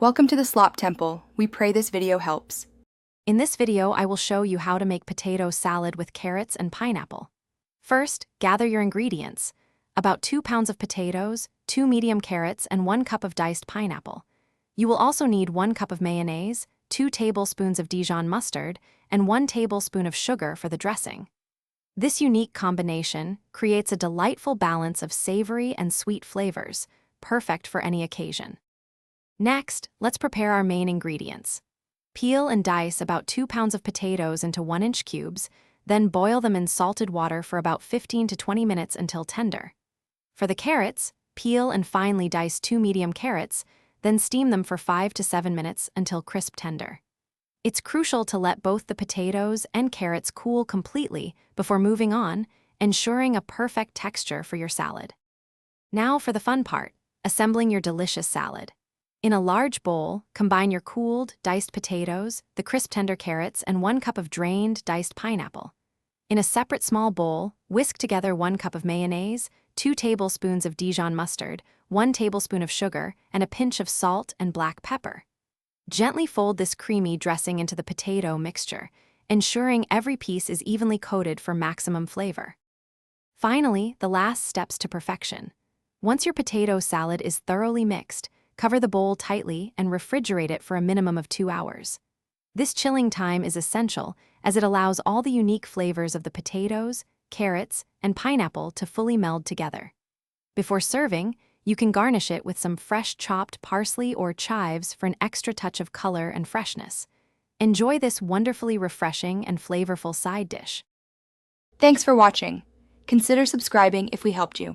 Welcome to the Slop Temple. We pray this video helps. In this video, I will show you how to make potato salad with carrots and pineapple. First, gather your ingredients. About 2 pounds of potatoes, 2 medium carrots, and 1 cup of diced pineapple. You will also need 1 cup of mayonnaise, 2 tablespoons of Dijon mustard, and 1 tablespoon of sugar for the dressing. This unique combination creates a delightful balance of savory and sweet flavors, perfect for any occasion. Next, let's prepare our main ingredients. Peel and dice about 2 pounds of potatoes into 1-inch cubes, then boil them in salted water for about 15 to 20 minutes until tender. For the carrots, peel and finely dice 2 medium carrots, then steam them for 5 to 7 minutes until crisp tender. It's crucial to let both the potatoes and carrots cool completely before moving on, ensuring a perfect texture for your salad. Now for the fun part, assembling your delicious salad. In a large bowl, combine your cooled, diced potatoes, the crisp tender carrots, and 1 cup of drained, diced pineapple. In a separate small bowl, whisk together 1 cup of mayonnaise, 2 tablespoons of Dijon mustard, 1 tablespoon of sugar, and a pinch of salt and black pepper. Gently fold this creamy dressing into the potato mixture, ensuring every piece is evenly coated for maximum flavor. Finally, the last steps to perfection. Once your potato salad is thoroughly mixed, cover the bowl tightly and refrigerate it for a minimum of 2 hours. This chilling time is essential as it allows all the unique flavors of the potatoes, carrots, and pineapple to fully meld together. Before serving, you can garnish it with some fresh chopped parsley or chives for an extra touch of color and freshness. Enjoy this wonderfully refreshing and flavorful side dish. Thanks for watching. Consider subscribing if we helped you.